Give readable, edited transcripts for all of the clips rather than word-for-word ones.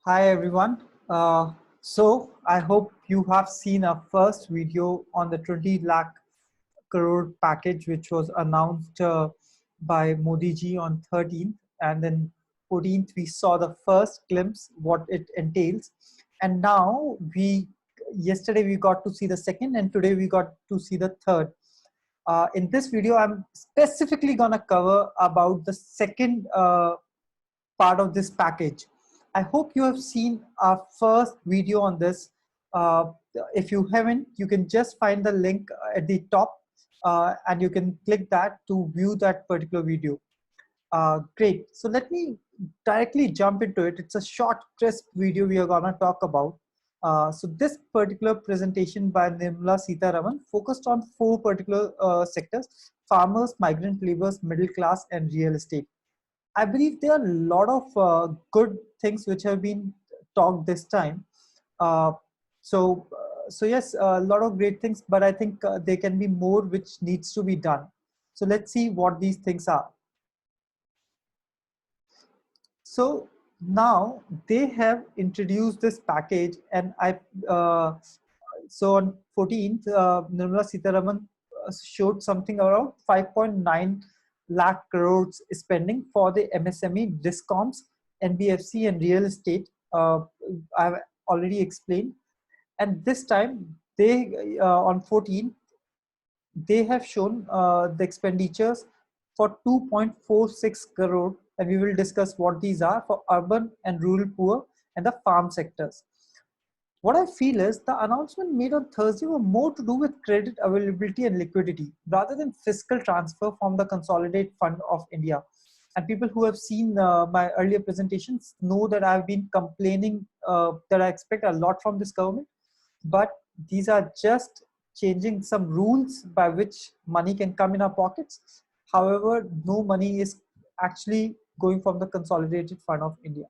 Hi everyone. So I hope you have seen our first video on the 20 lakh crore package which was announced by Modi ji on 13th, and then 14th we saw the first glimpse what it entails, and now yesterday we got to see the second, and today we got to see the third. In this video I'm specifically gonna cover about the second part of this package. I hope you have seen our first video on this. Uh, if you haven't, you can just find the link at the top and you can click that to view that particular video. Great. So let me directly jump into it. It's a short, crisp video we are going to talk about. So this particular presentation by Nirmala Sitharaman focused on four particular sectors: farmers, migrant laborers, middle class, and real estate. I believe there are a lot of good things which have been talked this time. Uh, so yes, a lot of great things, but I think there can be more which needs to be done. So let's see what these things are. So now they have introduced this package, and so on 14th, Nirmala Sitharaman showed something around 5.9 lakh crores spending for the MSME, discoms, NBFC, and real estate. I've already explained, and this time they on 14th they have shown the expenditures for 2.46 crore, and we will discuss what these are for urban and rural poor and the farm sectors. What I feel is the announcement made on Thursday were more to do with credit availability and liquidity rather than fiscal transfer from the Consolidated Fund of India. And people who have seen my earlier presentations know that I've been complaining that I expect a lot from this government, but these are just changing some rules by which money can come in our pockets. However, no money is actually going from the Consolidated Fund of India.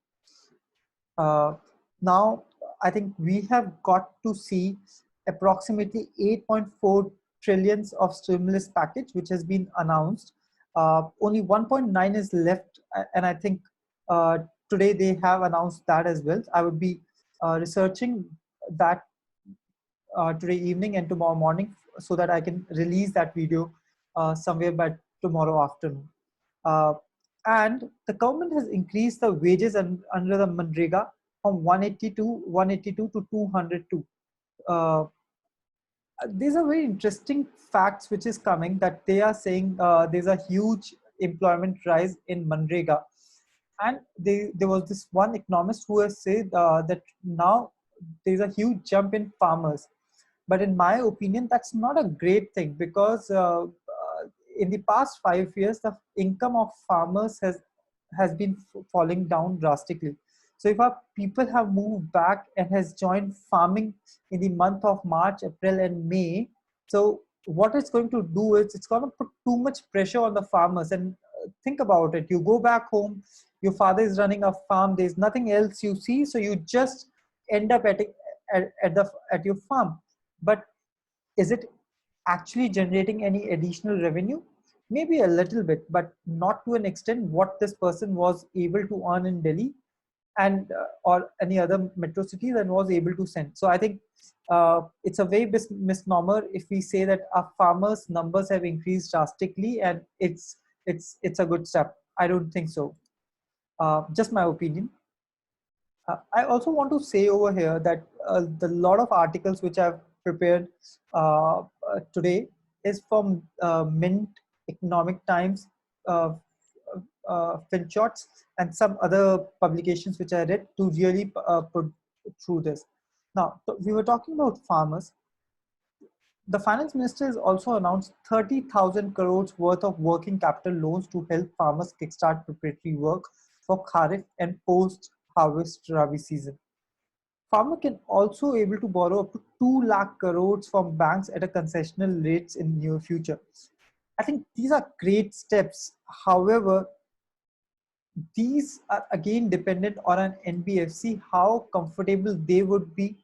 Now, I think we have got to see approximately 8.4 trillions of stimulus package which has been announced. Only 1.9 is left, and I think today they have announced that as well. I would be researching that today evening and tomorrow morning so that I can release that video somewhere by tomorrow afternoon. Uh, and the government has increased the wages under the Manrega from 182 to 202. Uh, these are very interesting facts which is coming, that they are saying there's a huge employment rise in Manrega. And there was this one economist who has said that now there's a huge jump in farmers. But in my opinion, that's not a great thing, because in the past 5 years, the income of farmers has been falling down drastically. So if our people have moved back and has joined farming in the month of March, April, and May, so what it's going to do is it's going to put too much pressure on the farmers. And think about it: you go back home, your father is running a farm, there's nothing else you see, so you just end up at your farm. But is it actually generating any additional revenue? Maybe a little bit, but not to an extent what this person was able to earn in Delhi and or any other metro cities and was able to send. So I think it's a very misnomer if we say that our farmers numbers have increased drastically and it's a good step. I don't think so. Just my opinion. I also want to say over here that the lot of articles which I've prepared today is from Mint, Economic Times, uh, FinShots, and some other publications which I read to really put through this. Now, we were talking about farmers. The finance minister has also announced 30,000 crores worth of working capital loans to help farmers kickstart preparatory work for Kharif and post-harvest Rabi season. Farmer can also able to borrow up to 2 lakh crores from banks at a concessional rates in near future. I think these are great steps. However, these are again dependent on an NBFC, how comfortable they would be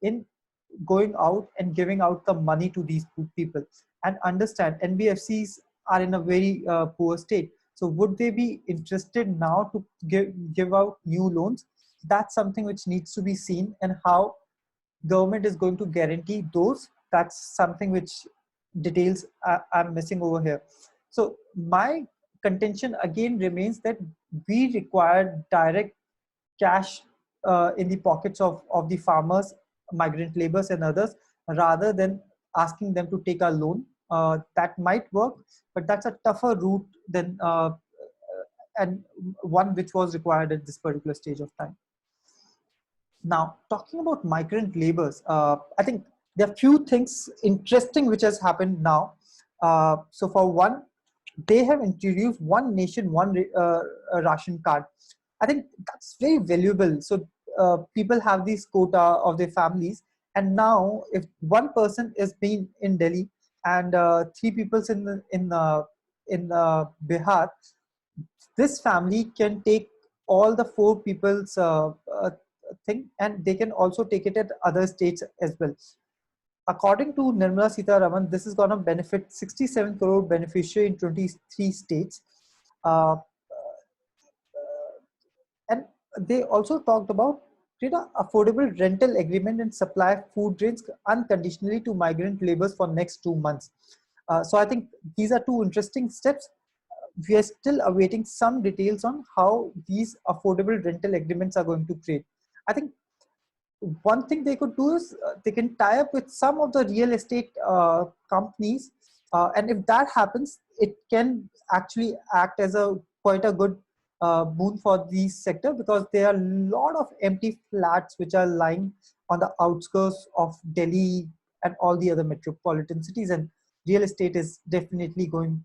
in going out and giving out the money to these people. And understand, NBFCs are in a very poor state. So would they be interested now to give out new loans? that's something which needs to be seen, and how government is going to guarantee those. That's something which details I'm missing over here. So my contention again remains that we require direct cash in the pockets of the farmers, migrant laborers and others, rather than asking them to take a loan. That might work, but that's a tougher route than and one which was required at this particular stage of time. Now, talking about migrant laborers, I think there are few things interesting which has happened now. So for one, they have introduced one nation, ration card. I think that's very valuable. So people have this quota of their families, and now if one person is being in Delhi and three people in Bihar, this family can take all the four people's thing, and they can also take it at other states as well. According to Nirmala Sitharaman, this is going to benefit 67 crore beneficiary in 23 states. Uh, and they also talked about affordable rental agreement and supply food grains unconditionally to migrant laborers for next 2 months. So I think these are two interesting steps. We are still awaiting some details on how these affordable rental agreements are going to create. I think one thing they could do is they can tie up with some of the real estate companies, and if that happens, it can actually act as a quite a good boon for the sector, because there are a lot of empty flats which are lying on the outskirts of Delhi and all the other metropolitan cities, and real estate is definitely going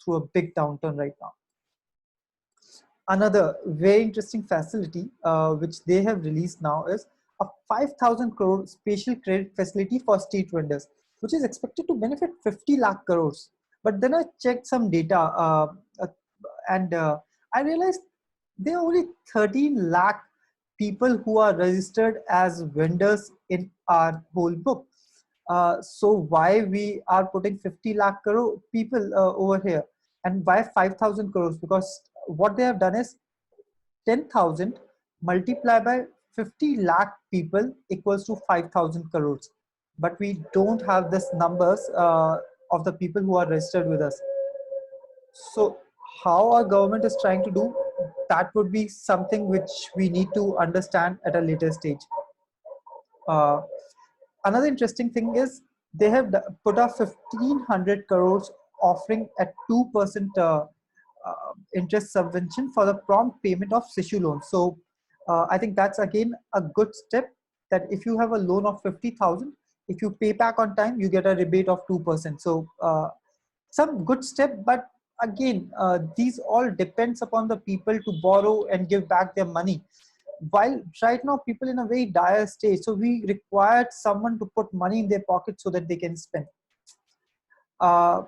through a big downturn right now. Another very interesting facility which they have released now is a 5,000 crore special credit facility for street vendors, which is expected to benefit 50 lakh crores. But then I checked some data and I realized there are only 13 lakh people who are registered as vendors in our whole book. So why we are putting 50 lakh crore people over here, and why 5,000 crores? Because what they have done is 10,000 multiplied by 50 lakh people equals to 5,000 crores. But we don't have this numbers of the people who are registered with us. So how our government is trying to do that would be something which we need to understand at a later stage. Uh, Another interesting thing is they have put a 1,500 crores offering at 2% interest subvention for the prompt payment of Sishu loans. So I think that's again a good step, that if you have a loan of 50,000, if you pay back on time, you get a rebate of 2%. So some good step, but again, these all depends upon the people to borrow and give back their money. While right now people in a very dire state, so we required someone to put money in their pocket so that they can spend. Uh,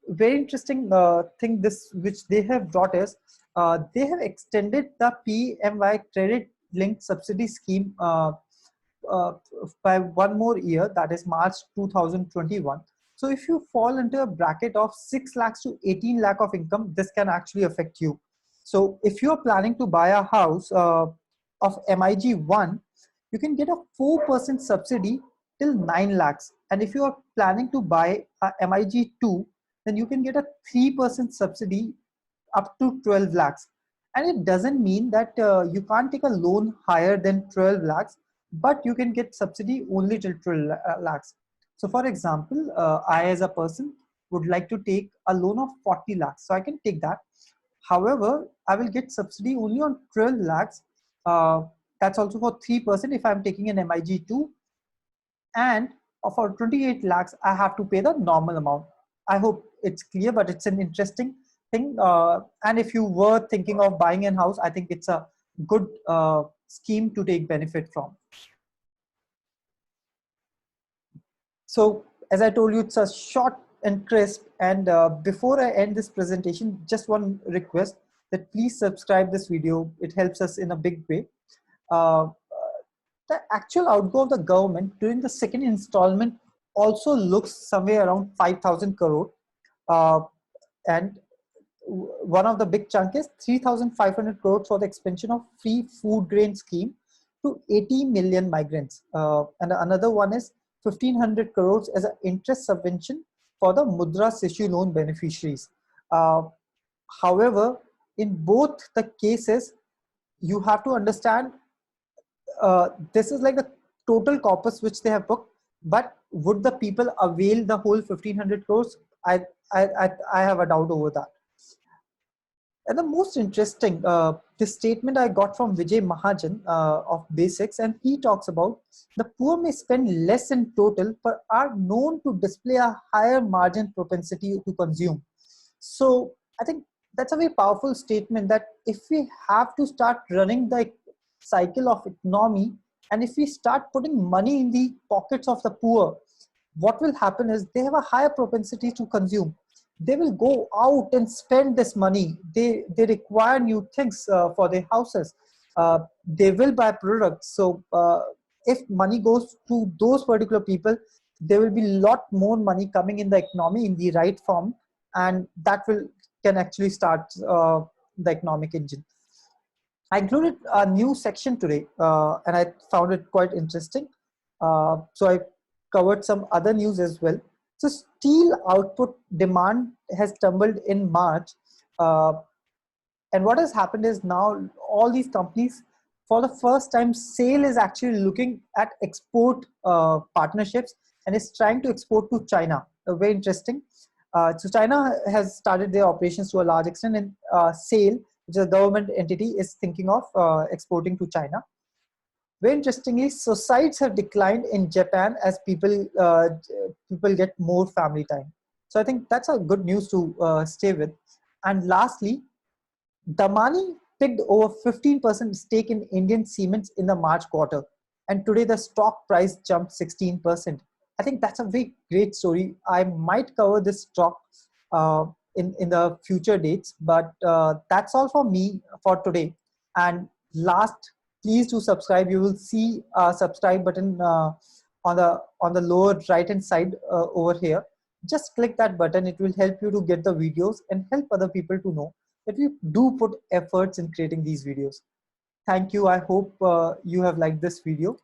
Very interesting thing this which they have brought is they have extended the PMY credit linked subsidy scheme uh, by one more year, that is March 2021. So if you fall into a bracket of 6 lakhs to 18 lakh of income, this can actually affect you. So if you are planning to buy a house of MIG 1, you can get a 4% subsidy till 9 lakhs. And if you are planning to buy a MIG 2, then you can get a 3% subsidy up to 12 lakhs. And it doesn't mean that you can't take a loan higher than 12 lakhs, but you can get subsidy only till 12 lakhs. So for example, I as a person would like to take a loan of 40 lakhs. So I can take that. However, I will get subsidy only on 12 lakhs. That's also for 3% if I'm taking an MIG 2. And for 28 lakhs, I have to pay the normal amount. I hope it's clear, but it's an interesting thing. And if you were thinking of buying a house, I think it's a good scheme to take benefit from. So as I told you, it's a short and crisp. And before I end this presentation, just one request, that please subscribe this video. It helps us in a big way. The actual outgo of the government during the second installment also looks somewhere around 5,000 crore. And one of the big chunk is 3,500 crores for the expansion of free food grain scheme to 80 million migrants. And another one is 1,500 crores as an interest subvention for the Mudra Sishu loan beneficiaries. However, in both the cases, you have to understand this is like the total corpus which they have booked, but would the people avail the whole 1,500 crores? I have a doubt over that. And the most interesting, this statement I got from Vijay Mahajan of Basics, and he talks about the poor may spend less in total, but are known to display a higher margin propensity to consume. So I think that's a very powerful statement, that if we have to start running the cycle of economy, and if we start putting money in the pockets of the poor, what will happen is they have a higher propensity to consume. They will go out and spend this money. They require new things for their houses. They will buy products. So if money goes to those particular people, there will be a lot more money coming in the economy in the right form, and that can actually start the economic engine. I included a new section today, and I found it quite interesting. So I covered some other news as well. So steel output demand has tumbled in March. And what has happened is now all these companies, for the first time, SAIL is actually looking at export partnerships and is trying to export to China. Very interesting. So China has started their operations to a large extent, and SAIL, which is a government entity, is thinking of exporting to China. Very interestingly, suicides have declined in Japan as people get more family time. So I think that's a good news to stay with. And lastly, Damani picked over 15% stake in Indian Cements in the March quarter, and today the stock price jumped 16%. I think that's a very great story. I might cover this stock in the future dates, but that's all for me for today. And last, please do subscribe. You will see a subscribe button on the lower right hand side over here. Just click that button. It will help you to get the videos and help other people to know that we do put efforts in creating these videos. Thank you. I hope you have liked this video.